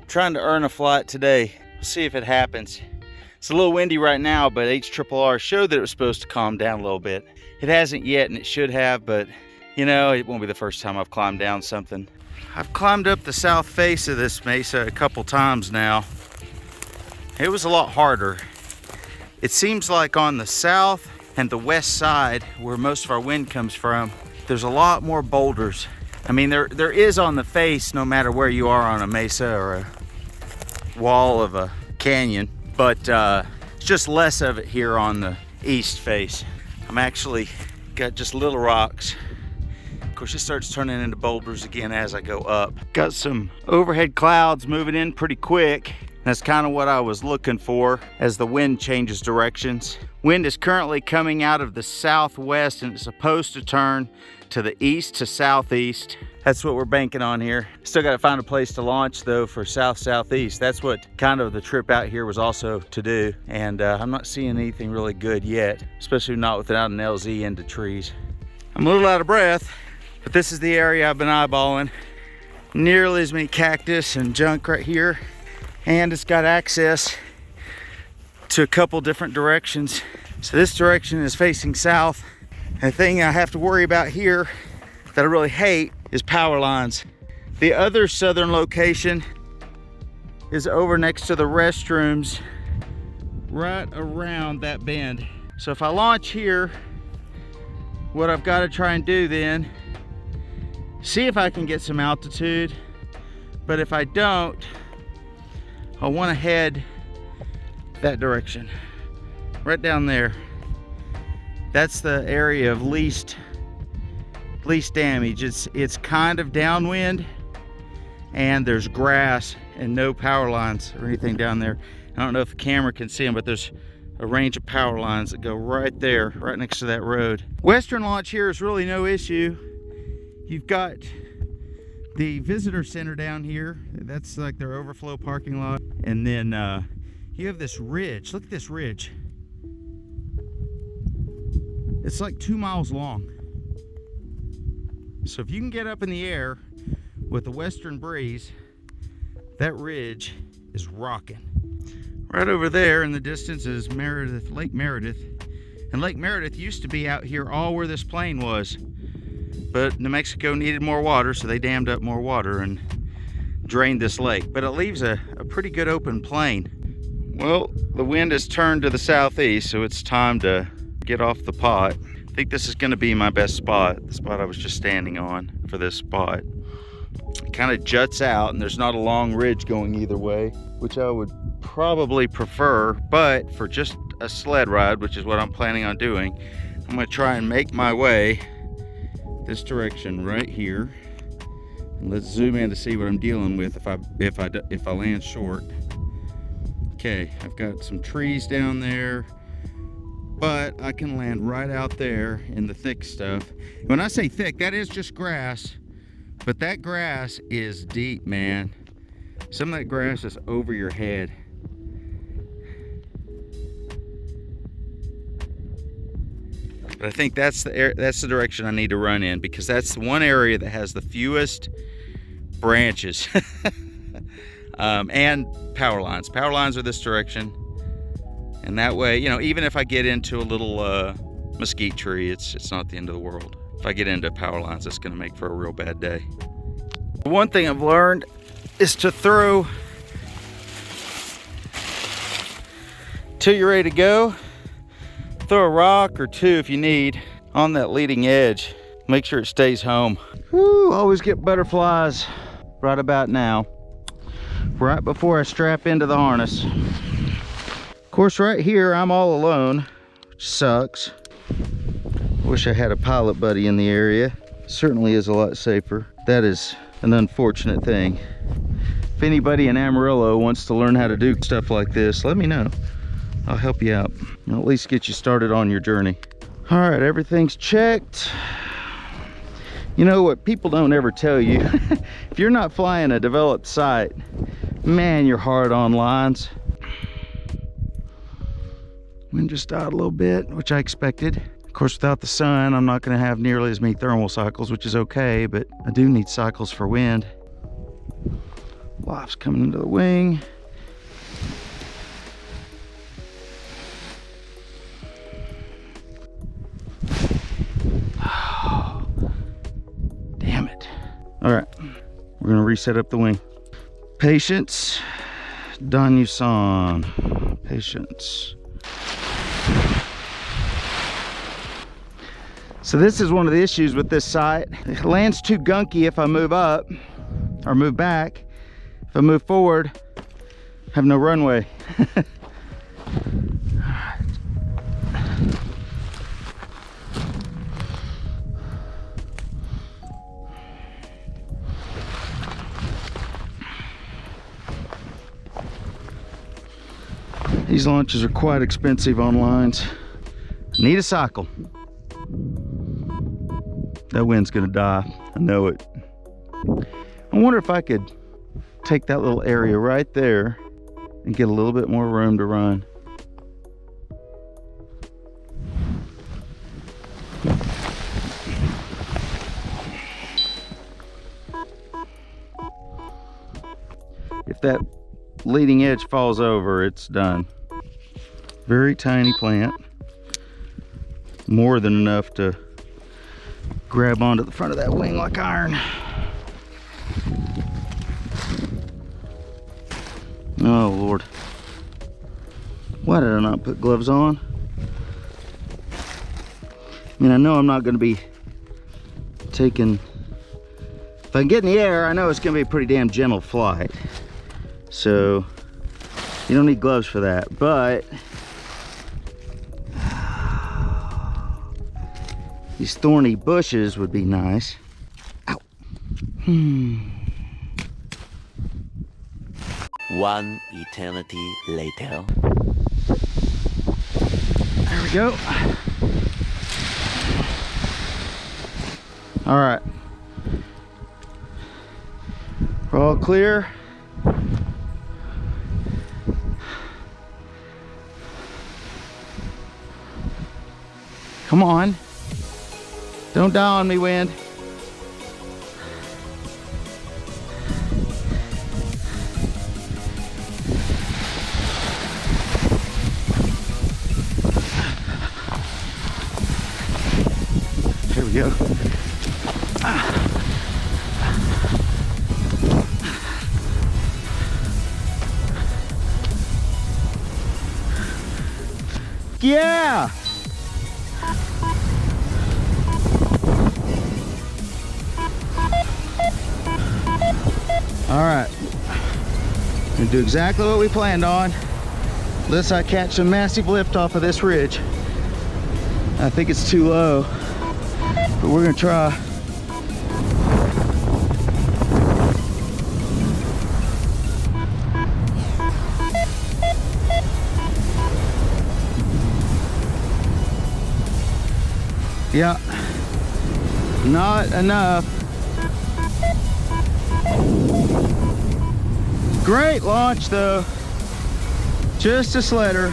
trying to earn a flight today. See if it happens. It's a little windy right now, but HRRR showed that it was supposed to calm down a little bit. It hasn't yet, and it should have, but you know, it won't be the first time I've climbed down something. I've climbed up the south face of this mesa a couple times now. It was a lot harder. It seems like on the south and the west side, where most of our wind comes from, there's a lot more boulders. I mean, there is on the face, no matter where you are on a mesa or a wall of a canyon, but it's just less of it here on the east face. I'm actually got just little rocks. Of course, it starts turning into boulders again as I go up. Got some overhead clouds moving in pretty quick. That's kind of what I was looking for as the wind changes directions. Wind is currently coming out of the southwest, and it's supposed to turn to the east to southeast. That's what we're banking on here. Still got to find a place to launch though for south-southeast. That's what kind of the trip out here was also to do. And I'm not seeing anything really good yet, especially not without an LZ into trees. I'm a little out of breath, but this is the area I've been eyeballing. Nearly as many cactus and junk right here. And it's got access to a couple different directions. So this direction is facing south. And the thing I have to worry about here that I really hate is power lines. The other southern location is over next to the restrooms, right around that bend. So if I launch here, what I've got to try and do then, see if I can get some altitude. But if I don't, I want to head that direction, right down there. That's the area of least damage. It's kind of downwind, and there's grass and no power lines or anything down there. I don't know if the camera can see them, but there's a range of power lines that go right there, right next to that road. Western launch here is really no issue. You've got the visitor center down here. That's like their overflow parking lot. And then you have this ridge. Look at this ridge. It's like 2 miles long. So if you can get up in the air with a western breeze, that ridge is rocking. Right over there in the distance is Lake Meredith. And Lake Meredith used to be out here all where this plane was. But New Mexico needed more water, so they dammed up more water and drained this lake. But it leaves a pretty good open plain. Well, the wind has turned to the southeast, so it's time to get off the pot. I think this is gonna be my best spot, the spot I was just standing on for this spot. It kind of juts out, and there's not a long ridge going either way, which I would probably prefer, but for just a sled ride, which is what I'm planning on doing, I'm gonna try and make my way this direction right here. And let's zoom in to see what I'm dealing with if I land short. Okay, I've got some trees down there, but I can land right out there in the thick stuff. When I say thick, that is just grass, but that grass is deep, man. Some of that grass is over your head. But I think that's the direction I need to run in, because that's the one area that has the fewest branches and power lines. Power lines are this direction, and that way, you know, even if I get into a little mesquite tree, it's not the end of the world. If I get into power lines, it's going to make for a real bad day. One thing I've learned is to throw till you're ready to go. Throw a rock or two if you need on that leading edge. Make sure it stays home. Woo, always get butterflies right about now, right before I strap into the harness. Of course, right here I'm all alone, which sucks. Wish I had a pilot buddy in the area. Certainly is a lot safer. That is an unfortunate thing. If anybody in Amarillo wants to learn how to do stuff like this, let me know. I'll help you out. I'll at least get you started on your journey. All right, everything's checked. You know what people don't ever tell you? If you're not flying a developed site, man, you're hard on lines. Wind just died a little bit, which I expected. Of course, without the sun, I'm not gonna have nearly as many thermal cycles, which is okay, but I do need cycles for wind. Loft's coming into the wing. Oh, damn it. All right, we're gonna reset up the wing. Patience, Danyusan, patience. So this is one of the issues with this site. It lands too gunky if I move up or move back. If I move forward, I have no runway. These launches are quite expensive on lines. Need a cycle. That wind's gonna die, I know it. I wonder if I could take that little area right there and get a little bit more room to run. If that leading edge falls over, it's done. Very tiny plant. More than enough to grab onto the front of that wing like iron. Oh Lord. Why did I not put gloves on? I mean, I know I'm not going to be taking... If I can get in the air, I know it's going to be a pretty damn gentle flight. So, you don't need gloves for that, but... These thorny bushes would be nice. Ow. One eternity later. There we go. All right. We're all clear. Come on. Don't die on me, wind. Here we go. Yeah! All right, gonna do exactly what we planned on. Unless I catch some massive lift off of this ridge. I think it's too low, but we're gonna try. Yeah, not enough. Great launch though, just a sledder.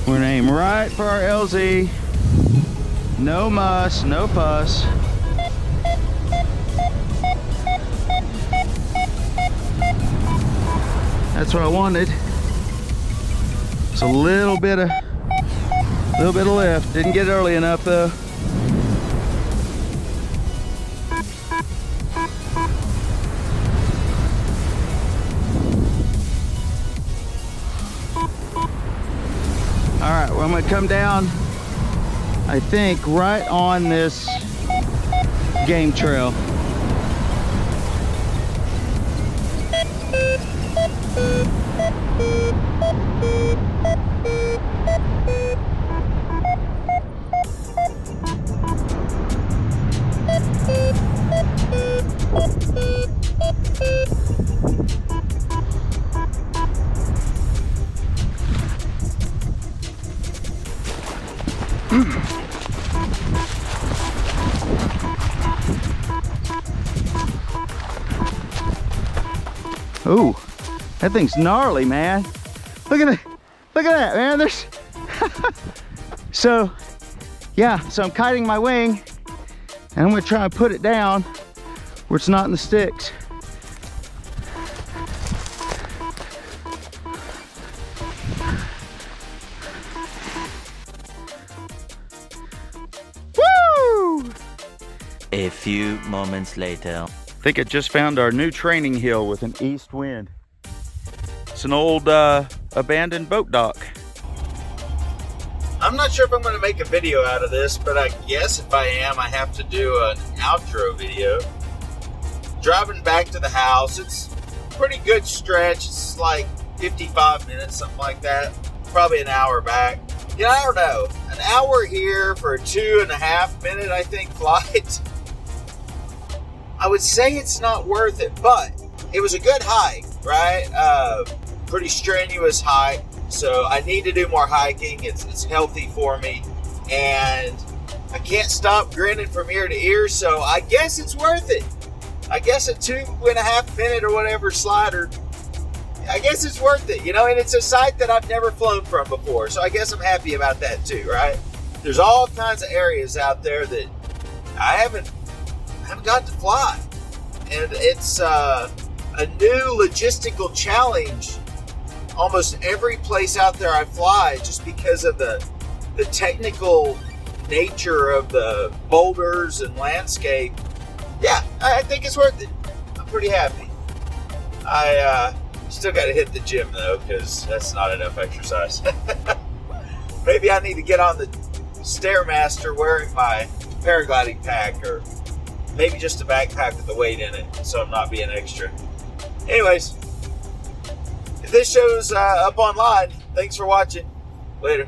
We're gonna aim right for our LZ. No muss, no fuss. That's what I wanted. It's a little bit of lift. Didn't get it early enough though. All right, well, I'm gonna come down, I think, right on this game trail. Ooh, that thing's gnarly, man. Look at that, man. There's so yeah, so I'm kiting my wing And I'm gonna try and put it down where it's not in the sticks. Woo! A few moments later. I think I just found our new training hill with an east wind. It's an old abandoned boat dock. I'm not sure if I'm going to make a video out of this, but I guess if I am, I have to do an outro video. Driving back to the house, it's a pretty good stretch. It's like 55 minutes, something like that. Probably an hour back. You know, I don't know. An hour here for a 2.5 minute, I think, flight. I would say it's not worth it, but it was a good hike, right? Pretty strenuous hike. So I need to do more hiking. It's healthy for me. And I can't stop grinning from ear to ear. So I guess it's worth it. I guess a 2.5 minute or whatever slider, I guess it's worth it, you know, and it's a site that I've never flown from before. So I guess I'm happy about that too, right? There's all kinds of areas out there that I haven't got to fly. And it's a new logistical challenge almost every place out there I fly, just because of the technical nature of the boulders and landscape. Yeah, I think it's worth it. I'm pretty happy. I still got to hit the gym though, because that's not enough exercise. Maybe I need to get on the Stairmaster wearing my paragliding pack, or maybe just a backpack with the weight in it, so I'm not being extra. Anyways, if this show's up online, thanks for watching. Later.